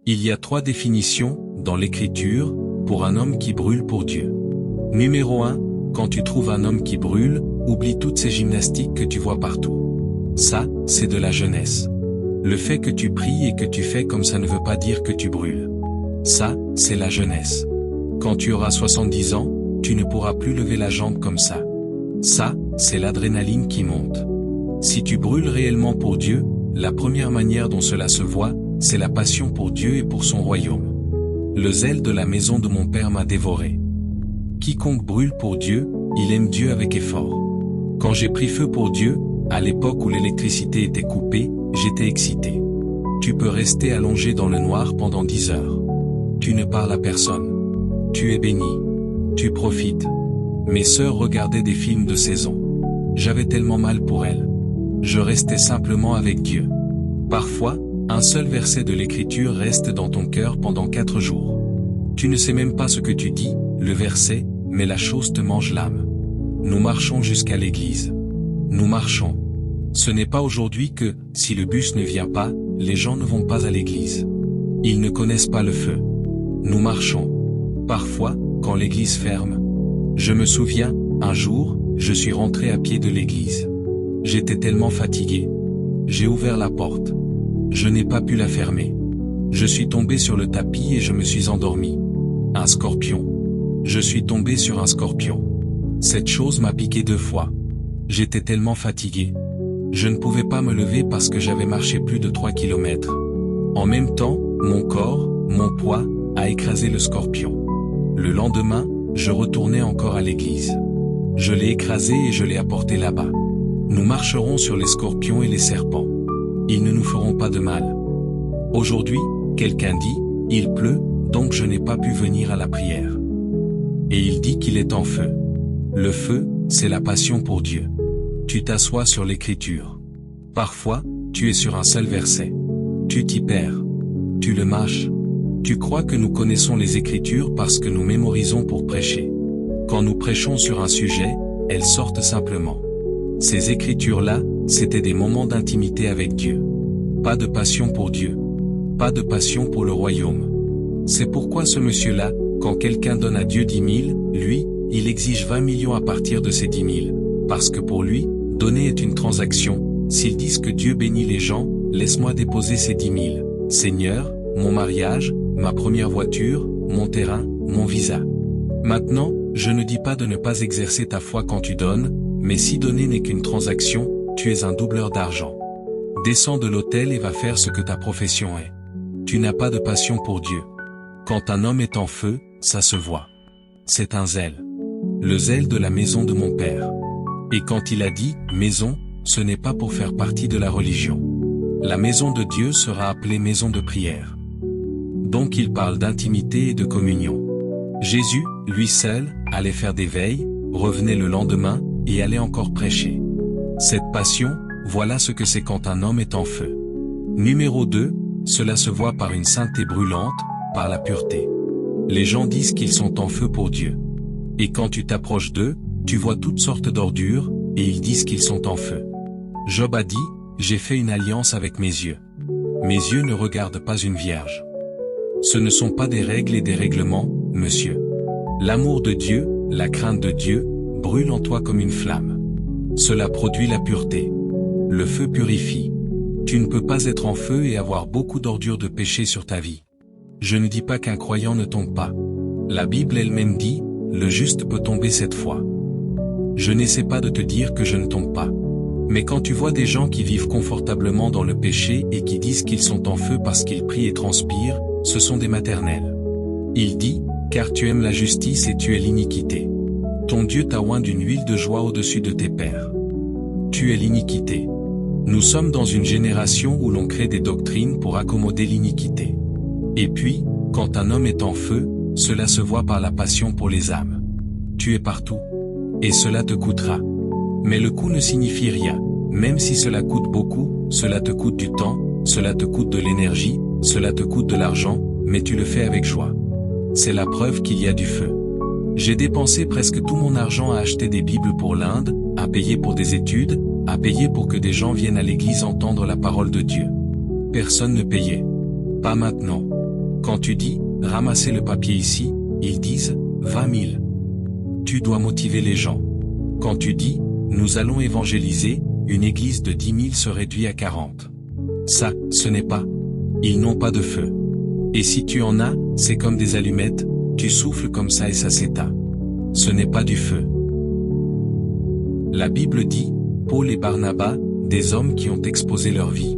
Il y a 3 définitions, dans l'Écriture, pour un homme qui brûle pour Dieu. Numéro 1, quand tu trouves un homme qui brûle, oublie toutes ces gymnastiques que tu vois partout. Ça, c'est de la jeunesse. Le fait que tu pries et que tu fais comme ça ne veut pas dire que tu brûles. Ça, c'est la jeunesse. Quand tu auras 70 ans, tu ne pourras plus lever la jambe comme ça. Ça, c'est l'adrénaline qui monte. Si tu brûles réellement pour Dieu, la première manière dont cela se voit, c'est la passion pour Dieu et pour son royaume. Le zèle de la maison de mon père m'a dévoré. Quiconque brûle pour Dieu, il aime Dieu avec effort. Quand j'ai pris feu pour Dieu, à l'époque où l'électricité était coupée, j'étais excité. Tu peux rester allongé dans le noir pendant 10 heures. Tu ne parles à personne. Tu es béni. Tu profites. Mes sœurs regardaient des films de saison. J'avais tellement mal pour elles. Je restais simplement avec Dieu. Parfois, un seul verset de l'Écriture reste dans ton cœur pendant 4 jours. Tu ne sais même pas ce que tu dis, le verset, mais la chose te mange l'âme. Nous marchons jusqu'à l'église. Nous marchons. Ce n'est pas aujourd'hui que, si le bus ne vient pas, les gens ne vont pas à l'église. Ils ne connaissent pas le feu. Nous marchons. Parfois, quand l'église ferme. Je me souviens, un jour, je suis rentré à pied de l'église. J'étais tellement fatigué. J'ai ouvert la porte. Je n'ai pas pu la fermer. Je suis tombé sur le tapis et je me suis endormi. Un scorpion. Je suis tombé sur un scorpion. Cette chose m'a piqué 2 fois. J'étais tellement fatigué. Je ne pouvais pas me lever parce que j'avais marché plus de 3 kilomètres. En même temps, mon corps, mon poids, a écrasé le scorpion. Le lendemain, je retournais encore à l'église. Je l'ai écrasé et je l'ai apporté là-bas. Nous marcherons sur les scorpions et les serpents. Ils ne nous feront pas de mal. Aujourd'hui, quelqu'un dit, il pleut, donc je n'ai pas pu venir à la prière. Et il dit qu'il est en feu. Le feu, c'est la passion pour Dieu. Tu t'assois sur l'Écriture. Parfois, tu es sur un seul verset. Tu t'y perds. Tu le mâches. Tu crois que nous connaissons les Écritures parce que nous mémorisons pour prêcher. Quand nous prêchons sur un sujet, elles sortent simplement. Ces Écritures-là, c'était des moments d'intimité avec Dieu. Pas de passion pour Dieu. Pas de passion pour le royaume. C'est pourquoi ce monsieur-là, quand quelqu'un donne à Dieu 10 000, lui, il exige 20 millions à partir de ces 10 000. Parce que pour lui, donner est une transaction. S'ils disent que Dieu bénit les gens, laisse-moi déposer ces 10 000. Seigneur, mon mariage, ma première voiture, mon terrain, mon visa. Maintenant, je ne dis pas de ne pas exercer ta foi quand tu donnes, mais si donner n'est qu'une transaction, tu es un doubleur d'argent. Descends de l'autel et va faire ce que ta profession est. Tu n'as pas de passion pour Dieu. Quand un homme est en feu, ça se voit. C'est un zèle. Le zèle de la maison de mon père. Et quand il a dit « maison », ce n'est pas pour faire partie de la religion. La maison de Dieu sera appelée maison de prière. Donc il parle d'intimité et de communion. Jésus, lui seul, allait faire des veilles, revenait le lendemain, et allait encore prêcher. Cette passion, voilà ce que c'est quand un homme est en feu. Numéro 2, cela se voit par une sainteté brûlante, par la pureté. Les gens disent qu'ils sont en feu pour Dieu. Et quand tu t'approches d'eux, tu vois toutes sortes d'ordures, et ils disent qu'ils sont en feu. Job a dit, j'ai fait une alliance avec mes yeux. Mes yeux ne regardent pas une vierge. Ce ne sont pas des règles et des règlements, monsieur. L'amour de Dieu, la crainte de Dieu, brûle en toi comme une flamme. Cela produit la pureté. Le feu purifie. Tu ne peux pas être en feu et avoir beaucoup d'ordures de péché sur ta vie. Je ne dis pas qu'un croyant ne tombe pas. La Bible elle-même dit, le juste peut tomber 7 fois. Je n'essaie pas de te dire que je ne tombe pas. Mais quand tu vois des gens qui vivent confortablement dans le péché et qui disent qu'ils sont en feu parce qu'ils prient et transpirent, ce sont des maternelles. Il dit, car tu aimes la justice et tu es l'iniquité. Ton Dieu t'a oint d'une huile de joie au-dessus de tes pères. Tu es l'iniquité. Nous sommes dans une génération où l'on crée des doctrines pour accommoder l'iniquité. Et puis, quand un homme est en feu, cela se voit par la passion pour les âmes. Tu es partout. Et cela te coûtera. Mais le coût ne signifie rien. Même si cela coûte beaucoup, cela te coûte du temps, cela te coûte de l'énergie, cela te coûte de l'argent, mais tu le fais avec joie. C'est la preuve qu'il y a du feu. J'ai dépensé presque tout mon argent à acheter des Bibles pour l'Inde, à payer pour des études, à payer pour que des gens viennent à l'église entendre la parole de Dieu. Personne ne payait. Pas maintenant. Quand tu dis, ramassez le papier ici, ils disent, 20 000. Tu dois motiver les gens. Quand tu dis, nous allons évangéliser, une église de 10 000 se réduit à 40. Ça, ce n'est pas. Ils n'ont pas de feu. Et si tu en as, c'est comme des allumettes, tu souffles comme ça et ça s'éteint. Ce n'est pas du feu. La Bible dit, Paul et Barnabas, des hommes qui ont exposé leur vie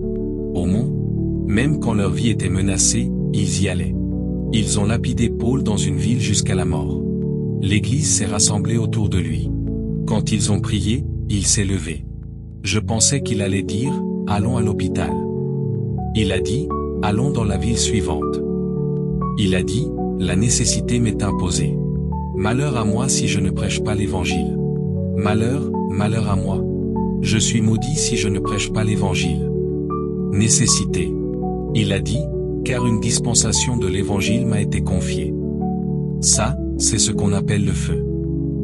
au mont, même quand leur vie était menacée, ils y allaient. Ils ont lapidé Paul dans une ville jusqu'à la mort. L'église s'est rassemblée autour de lui. Quand ils ont prié, il s'est levé. Je pensais qu'il allait dire, allons à l'hôpital. Il a dit, allons dans la ville suivante. Il a dit, la nécessité m'est imposée. Malheur à moi si je ne prêche pas l'évangile. Malheur, malheur à moi. Je suis maudit si je ne prêche pas l'évangile. Nécessité. Il a dit, car une dispensation de l'évangile m'a été confiée. Ça, c'est ce qu'on appelle le feu.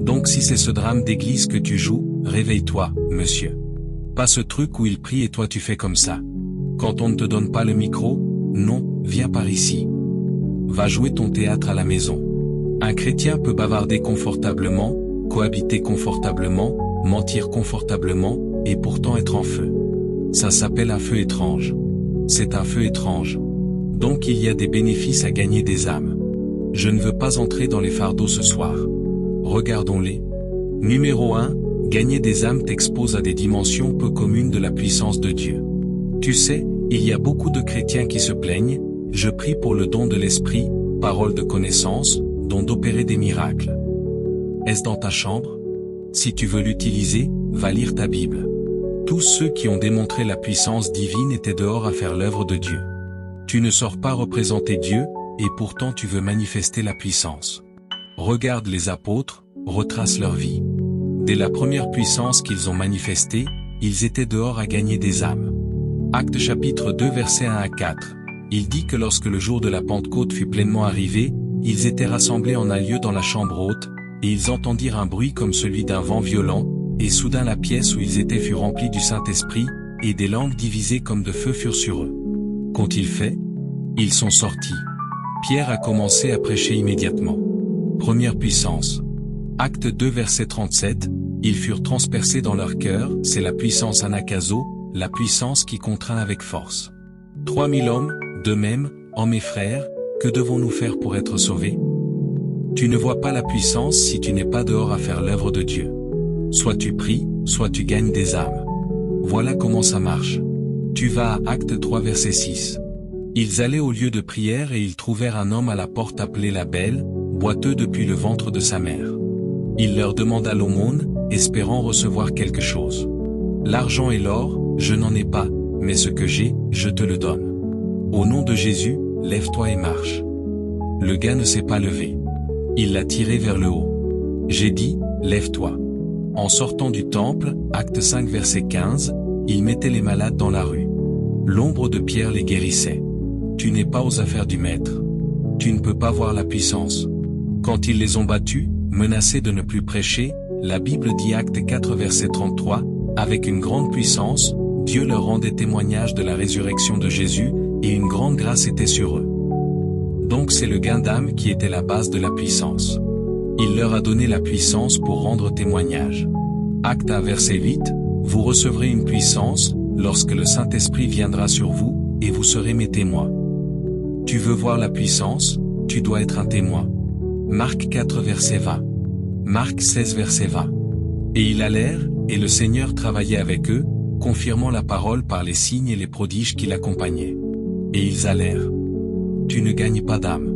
Donc si c'est ce drame d'église que tu joues, réveille-toi, monsieur. Pas ce truc où il prie et toi tu fais comme ça. Quand on ne te donne pas le micro, non, viens par ici. Va jouer ton théâtre à la maison. Un chrétien peut bavarder confortablement, cohabiter confortablement, mentir confortablement, et pourtant être en feu. Ça s'appelle un feu étrange. C'est un feu étrange. Donc il y a des bénéfices à gagner des âmes. Je ne veux pas entrer dans les fardeaux ce soir. Regardons-les. Numéro 1, gagner des âmes t'expose à des dimensions peu communes de la puissance de Dieu. Tu sais, il y a beaucoup de chrétiens qui se plaignent, je prie pour le don de l'esprit, parole de connaissance, don d'opérer des miracles. Est-ce dans ta chambre? Si tu veux l'utiliser, va lire ta Bible. Tous ceux qui ont démontré la puissance divine étaient dehors à faire l'œuvre de Dieu. Tu ne sors pas représenter Dieu, et pourtant tu veux manifester la puissance. Regarde les apôtres, retrace leur vie. Dès la première puissance qu'ils ont manifestée, ils étaient dehors à gagner des âmes. Actes chapitre 2 versets 1 à 4. Il dit que lorsque le jour de la Pentecôte fut pleinement arrivé, ils étaient rassemblés en un lieu dans la chambre haute, et ils entendirent un bruit comme celui d'un vent violent, et soudain la pièce où ils étaient fut remplie du Saint-Esprit, et des langues divisées comme de feu furent sur eux. Qu'ont-ils fait? Ils sont sortis. Pierre a commencé à prêcher immédiatement. Première puissance. Acte 2 verset 37, ils furent transpercés dans leur cœur, c'est la puissance anakazo, la puissance qui contraint avec force. 3000 hommes, de même, hommes et frères, que devons-nous faire pour être sauvés? Tu ne vois pas la puissance si tu n'es pas dehors à faire l'œuvre de Dieu. Soit tu pries, soit tu gagnes des âmes. Voilà comment ça marche. Tu vas à Acte 3 verset 6. Ils allaient au lieu de prière et ils trouvèrent un homme à la porte appelé la Belle, boiteux depuis le ventre de sa mère. Il leur demanda l'aumône, espérant recevoir quelque chose. L'argent et l'or, je n'en ai pas, mais ce que j'ai, je te le donne. Au nom de Jésus, lève-toi et marche. Le gars ne s'est pas levé. Il l'a tiré vers le haut. J'ai dit, lève-toi. En sortant du temple, acte 5 verset 15, il mettait les malades dans la rue. L'ombre de Pierre les guérissait. Tu n'es pas aux affaires du maître. Tu ne peux pas voir la puissance. Quand ils les ont battus, menacés de ne plus prêcher, la Bible dit acte 4 verset 33, avec une grande puissance, Dieu leur rendait témoignage de la résurrection de Jésus, et une grande grâce était sur eux. Donc c'est le gain d'âme qui était la base de la puissance. Il leur a donné la puissance pour rendre témoignage. Acte 1 verset 8, vous recevrez une puissance, lorsque le Saint-Esprit viendra sur vous, et vous serez mes témoins. Tu veux voir la puissance, tu dois être un témoin. Marc 4 verset 20. Marc 16 verset 20. Et ils allèrent, et le Seigneur travaillait avec eux, confirmant la parole par les signes et les prodiges qui l'accompagnaient. Et ils allèrent. Tu ne gagnes pas d'âme.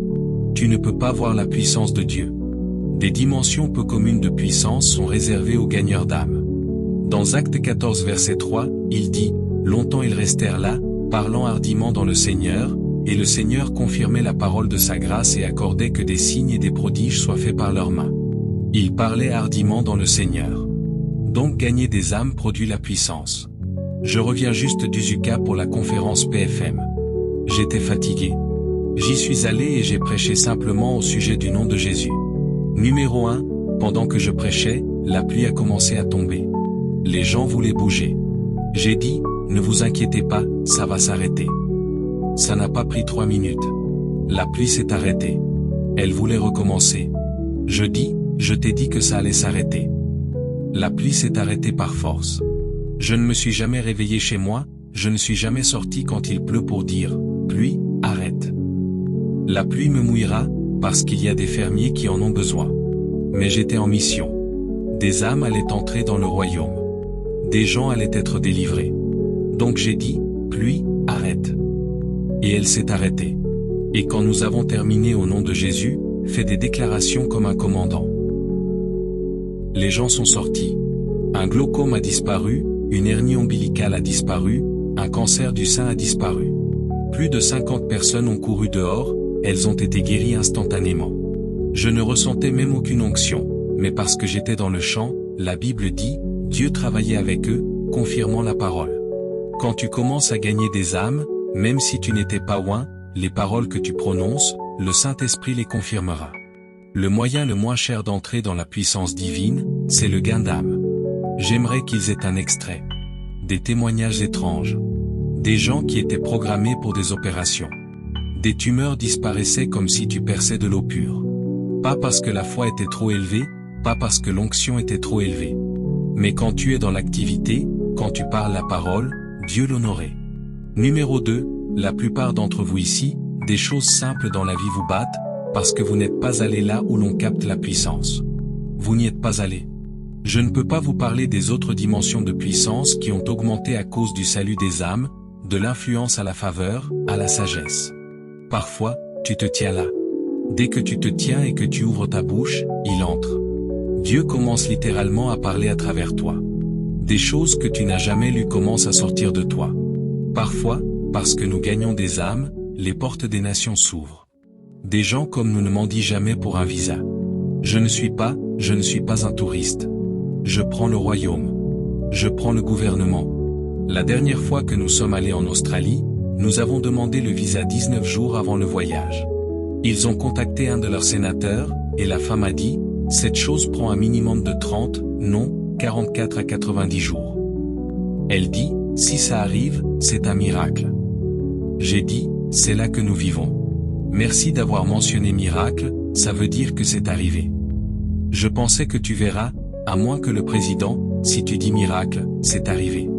Tu ne peux pas voir la puissance de Dieu. Des dimensions peu communes de puissance sont réservées aux gagneurs d'âme. Dans Acte 14 verset 3, il dit, longtemps ils restèrent là, parlant hardiment dans le Seigneur, et le Seigneur confirmait la parole de sa grâce et accordait que des signes et des prodiges soient faits par leurs mains. Ils parlaient hardiment dans le Seigneur. Donc gagner des âmes produit la puissance. Je reviens juste d'Uzuka pour la conférence PFM. J'étais fatigué. J'y suis allé et j'ai prêché simplement au sujet du nom de Jésus. Numéro 1, pendant que je prêchais, la pluie a commencé à tomber. Les gens voulaient bouger. J'ai dit, ne vous inquiétez pas, ça va s'arrêter. Ça n'a pas pris 3 minutes. La pluie s'est arrêtée. Elle voulait recommencer. Je t'ai dit que ça allait s'arrêter. La pluie s'est arrêtée par force. Je ne me suis jamais réveillé chez moi, je ne suis jamais sorti quand il pleut pour dire « Pluie, arrête ». La pluie me mouillera, parce qu'il y a des fermiers qui en ont besoin. Mais j'étais en mission. Des âmes allaient entrer dans le royaume. Des gens allaient être délivrés. Donc j'ai dit « Pluie, arrête ». Et elle s'est arrêtée. Et quand nous avons terminé au nom de Jésus, fait des déclarations comme un commandant. Les gens sont sortis. Un glaucome a disparu, une hernie ombilicale a disparu, un cancer du sein a disparu. Plus de 50 personnes ont couru dehors, elles ont été guéries instantanément. Je ne ressentais même aucune onction, mais parce que j'étais dans le champ, la Bible dit, Dieu travaillait avec eux, confirmant la parole. Quand tu commences à gagner des âmes, même si tu n'étais pas loin, les paroles que tu prononces, le Saint-Esprit les confirmera. Le moyen le moins cher d'entrer dans la puissance divine, c'est le gain d'âme. J'aimerais qu'ils aient un extrait. Des témoignages étranges. Des gens qui étaient programmés pour des opérations. Des tumeurs disparaissaient comme si tu perçais de l'eau pure. Pas parce que la foi était trop élevée, pas parce que l'onction était trop élevée. Mais quand tu es dans l'activité, quand tu parles la parole, Dieu l'honorait. Numéro 2, la plupart d'entre vous ici, des choses simples dans la vie vous battent, parce que vous n'êtes pas allé là où l'on capte la puissance. Vous n'y êtes pas allé. Je ne peux pas vous parler des autres dimensions de puissance qui ont augmenté à cause du salut des âmes, de l'influence à la faveur, à la sagesse. Parfois, tu te tiens là. Dès que tu te tiens et que tu ouvres ta bouche, il entre. Dieu commence littéralement à parler à travers toi. Des choses que tu n'as jamais lues commencent à sortir de toi. Parfois, parce que nous gagnons des âmes, les portes des nations s'ouvrent. Des gens comme nous ne mendient jamais pour un visa. Je ne suis pas un touriste. Je prends le royaume. Je prends le gouvernement. La dernière fois que nous sommes allés en Australie, nous avons demandé le visa 19 jours avant le voyage. Ils ont contacté un de leurs sénateurs, et la femme a dit, cette chose prend un minimum de 30, non, 44 à 90 jours. Elle dit, si ça arrive, c'est un miracle. J'ai dit, c'est là que nous vivons. Merci d'avoir mentionné miracle, ça veut dire que c'est arrivé. Je pensais que tu verras, à moins que le président, si tu dis miracle, c'est arrivé.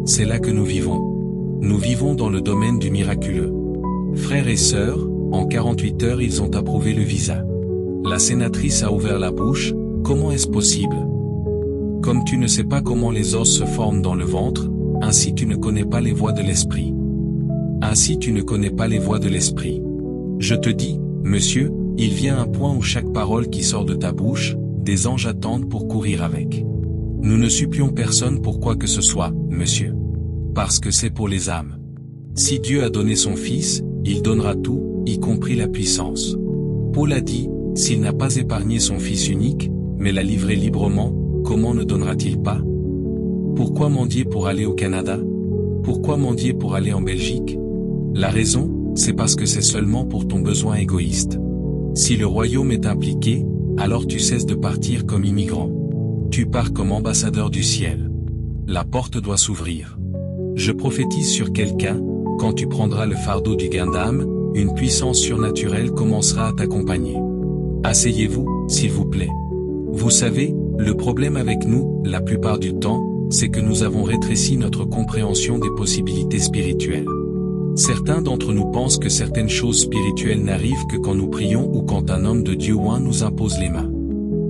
C'est là que nous vivons. Nous vivons dans le domaine du miraculeux. Frères et sœurs, en 48 heures ils ont approuvé le visa. La sénatrice a ouvert la bouche, comment est-ce possible? Comme tu ne sais pas comment les os se forment dans le ventre, ainsi tu ne connais pas les voies de l'esprit. Ainsi tu ne connais pas les voies de l'esprit. Je te dis, monsieur, il vient un point où chaque parole qui sort de ta bouche, des anges attendent pour courir avec. Nous ne supplions personne pour quoi que ce soit, monsieur. Parce que c'est pour les âmes. Si Dieu a donné son Fils, il donnera tout, y compris la puissance. Paul a dit, s'il n'a pas épargné son Fils unique, mais l'a livré librement, comment ne donnera-t-il pas? Pourquoi mendier pour aller au Canada? Pourquoi mendier pour aller en Belgique? La raison, c'est parce que c'est seulement pour ton besoin égoïste. Si le royaume est impliqué, alors tu cesses de partir comme immigrant. Tu pars comme ambassadeur du ciel. La porte doit s'ouvrir. Je prophétise sur quelqu'un, quand tu prendras le fardeau du gain d'âme, une puissance surnaturelle commencera à t'accompagner. Asseyez-vous, s'il vous plaît. Vous savez, le problème avec nous, la plupart du temps, c'est que nous avons rétréci notre compréhension des possibilités spirituelles. Certains d'entre nous pensent que certaines choses spirituelles n'arrivent que quand nous prions ou quand un homme de Dieu oint nous impose les mains.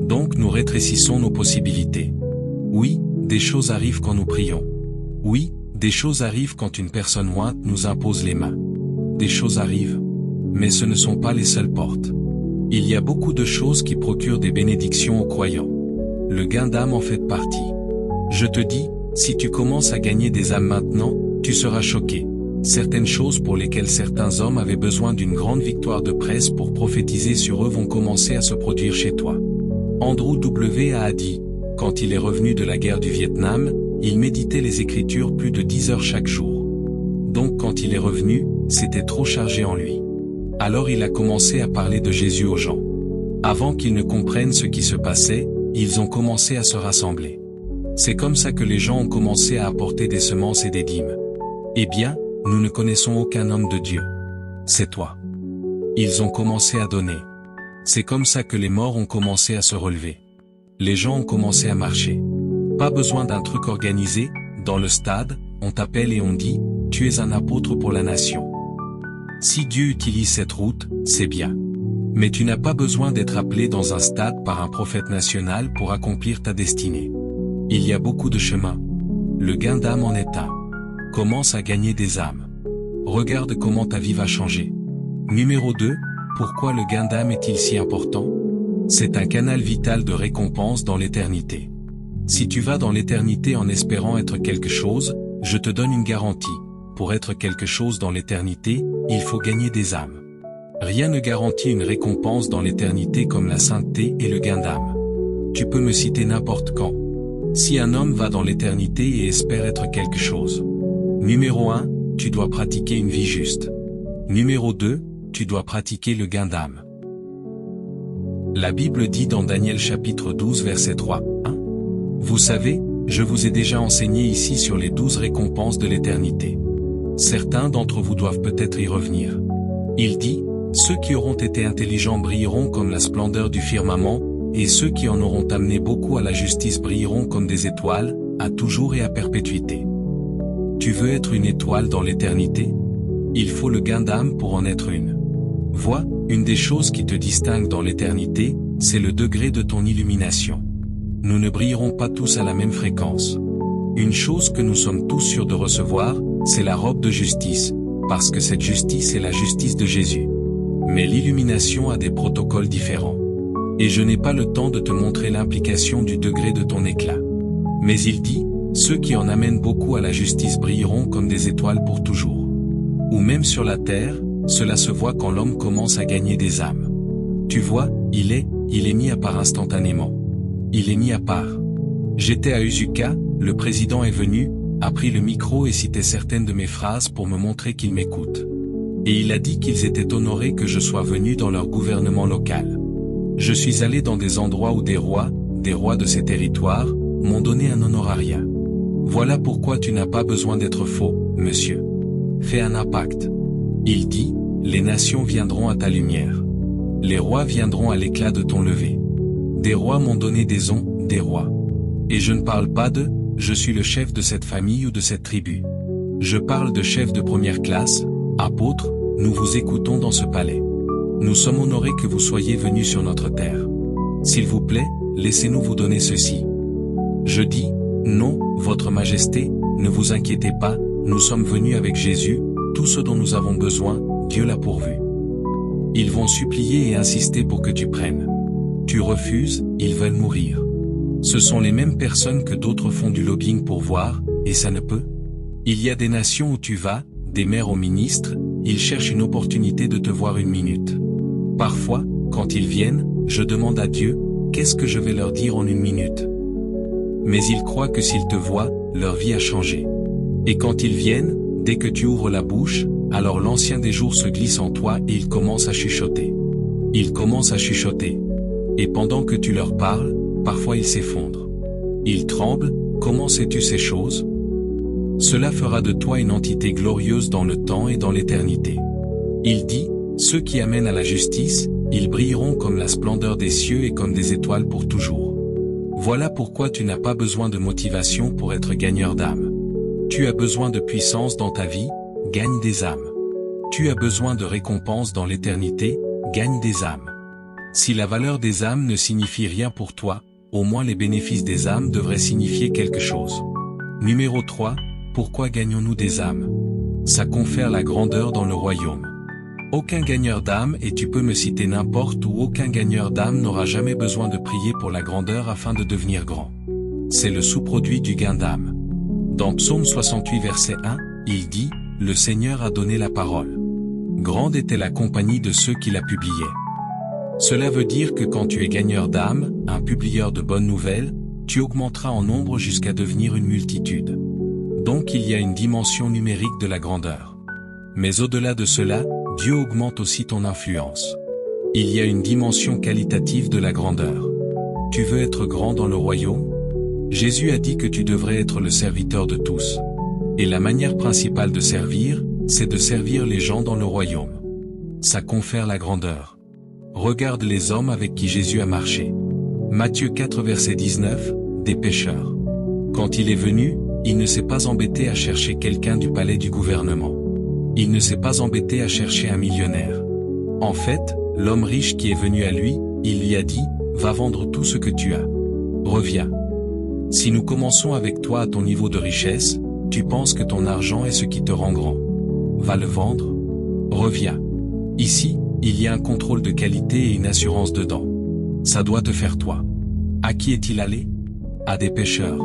Donc nous rétrécissons nos possibilités. Oui, des choses arrivent quand nous prions. Oui, des choses arrivent quand une personne ointe nous impose les mains. Des choses arrivent. Mais ce ne sont pas les seules portes. Il y a beaucoup de choses qui procurent des bénédictions aux croyants. Le gain d'âme en fait partie. Je te dis, si tu commences à gagner des âmes maintenant, tu seras choqué. Certaines choses pour lesquelles certains hommes avaient besoin d'une grande victoire de presse pour prophétiser sur eux vont commencer à se produire chez toi. Andrew W. a dit, quand il est revenu de la guerre du Vietnam, il méditait les Écritures plus de 10 heures chaque jour. Donc quand il est revenu, c'était trop chargé en lui. Alors il a commencé à parler de Jésus aux gens. Avant qu'ils ne comprennent ce qui se passait, ils ont commencé à se rassembler. C'est comme ça que les gens ont commencé à apporter des semences et des dîmes. Eh bien, nous ne connaissons aucun homme de Dieu. C'est toi. Ils ont commencé à donner. C'est comme ça que les morts ont commencé à se relever. Les gens ont commencé à marcher. Pas besoin d'un truc organisé, dans le stade, on t'appelle et on dit, tu es un apôtre pour la nation. Si Dieu utilise cette route, c'est bien. Mais tu n'as pas besoin d'être appelé dans un stade par un prophète national pour accomplir ta destinée. Il y a beaucoup de chemins. Le gain d'âme en est un. Commence à gagner des âmes. Regarde comment ta vie va changer. Numéro 2, pourquoi le gain d'âme est-il si important? C'est un canal vital de récompense dans l'éternité. Si tu vas dans l'éternité en espérant être quelque chose, je te donne une garantie. Pour être quelque chose dans l'éternité, il faut gagner des âmes. Rien ne garantit une récompense dans l'éternité comme la sainteté et le gain d'âme. Tu peux me citer n'importe quand. Si un homme va dans l'éternité et espère être quelque chose. Numéro 1, tu dois pratiquer une vie juste. Numéro 2, tu dois pratiquer le gain d'âme. La Bible dit dans Daniel chapitre 12 verset 3, 1. Vous savez, je vous ai déjà enseigné ici sur les 12 récompenses de l'éternité. Certains d'entre vous doivent peut-être y revenir. Il dit, ceux qui auront été intelligents brilleront comme la splendeur du firmament, et ceux qui en auront amené beaucoup à la justice brilleront comme des étoiles, à toujours et à perpétuité. Tu veux être une étoile dans l'éternité? Il faut le gain d'âme pour en être une. Vois, une des choses qui te distingue dans l'éternité, c'est le degré de ton illumination. Nous ne brillerons pas tous à la même fréquence. Une chose que nous sommes tous sûrs de recevoir, c'est la robe de justice, parce que cette justice est la justice de Jésus. Mais l'illumination a des protocoles différents. Et je n'ai pas le temps de te montrer l'implication du degré de ton éclat. Mais il dit, ceux qui en amènent beaucoup à la justice brilleront comme des étoiles pour toujours. Ou même sur la terre, cela se voit quand l'homme commence à gagner des âmes. Tu vois, il est mis à part instantanément. Il est mis à part. J'étais à Usuka, le président est venu, a pris le micro et citait certaines de mes phrases pour me montrer qu'il m'écoute. Et il a dit qu'ils étaient honorés que je sois venu dans leur gouvernement local. Je suis allé dans des endroits où des rois de ces territoires, m'ont donné un honorariat. Voilà pourquoi tu n'as pas besoin d'être faux, monsieur. Fais un impact. Il dit, les nations viendront à ta lumière. Les rois viendront à l'éclat de ton lever. Des rois m'ont donné des onds, des rois. Et je ne parle pas de, je suis le chef de cette famille ou de cette tribu. Je parle de chef de première classe, apôtre, nous vous écoutons dans ce palais. Nous sommes honorés que vous soyez venus sur notre terre. S'il vous plaît, laissez-nous vous donner ceci. Je dis, non, votre majesté, ne vous inquiétez pas, nous sommes venus avec Jésus, tout ce dont nous avons besoin, Dieu l'a pourvu. Ils vont supplier et insister pour que tu prennes. Tu refuses, ils veulent mourir. Ce sont les mêmes personnes que d'autres font du lobbying pour voir, et ça ne peut. Il y a des nations où tu vas, des maires aux ministres, ils cherchent une opportunité de te voir une minute. Parfois, quand ils viennent, je demande à Dieu, qu'est-ce que je vais leur dire en une minute? Mais ils croient que s'ils te voient, leur vie a changé. Et quand ils viennent, dès que tu ouvres la bouche, alors l'ancien des jours se glisse en toi et il commence à chuchoter. Il commence à chuchoter. Et pendant que tu leur parles, parfois ils s'effondrent. Ils tremblent, comment sais-tu ces choses? Cela fera de toi une entité glorieuse dans le temps et dans l'éternité. Il dit, ceux qui amènent à la justice, ils brilleront comme la splendeur des cieux et comme des étoiles pour toujours. Voilà pourquoi tu n'as pas besoin de motivation pour être gagneur d'âme. Tu as besoin de puissance dans ta vie, gagne des âmes. Tu as besoin de récompense dans l'éternité, gagne des âmes. Si la valeur des âmes ne signifie rien pour toi, au moins les bénéfices des âmes devraient signifier quelque chose. Numéro 3, pourquoi gagnons-nous des âmes? Ça confère la grandeur dans le royaume. Aucun gagneur d'âme, et tu peux me citer n'importe où, aucun gagneur d'âme n'aura jamais besoin de prier pour la grandeur afin de devenir grand. C'est le sous-produit du gain d'âme. Dans Psaume 68 verset 1, il dit, « Le Seigneur a donné la parole. Grande était la compagnie de ceux qui la publiaient. » Cela veut dire que quand tu es gagneur d'âme, un publieur de bonnes nouvelles, tu augmenteras en nombre jusqu'à devenir une multitude. Donc il y a une dimension numérique de la grandeur. Mais au-delà de cela, Dieu augmente aussi ton influence. Il y a une dimension qualitative de la grandeur. Tu veux être grand dans le royaume? Jésus a dit que tu devrais être le serviteur de tous. Et la manière principale de servir, c'est de servir les gens dans le royaume. Ça confère la grandeur. Regarde les hommes avec qui Jésus a marché. Matthieu 4 verset 19, des pécheurs. Quand il est venu, il ne s'est pas embêté à chercher quelqu'un du palais du gouvernement. Il ne s'est pas embêté à chercher un millionnaire. En fait, l'homme riche qui est venu à lui, il lui a dit, va vendre tout ce que tu as. Reviens. Si nous commençons avec toi à ton niveau de richesse, tu penses que ton argent est ce qui te rend grand. Va le vendre. Reviens. Ici, il y a un contrôle de qualité et une assurance dedans. Ça doit te faire toi. À qui est-il allé? À des pécheurs.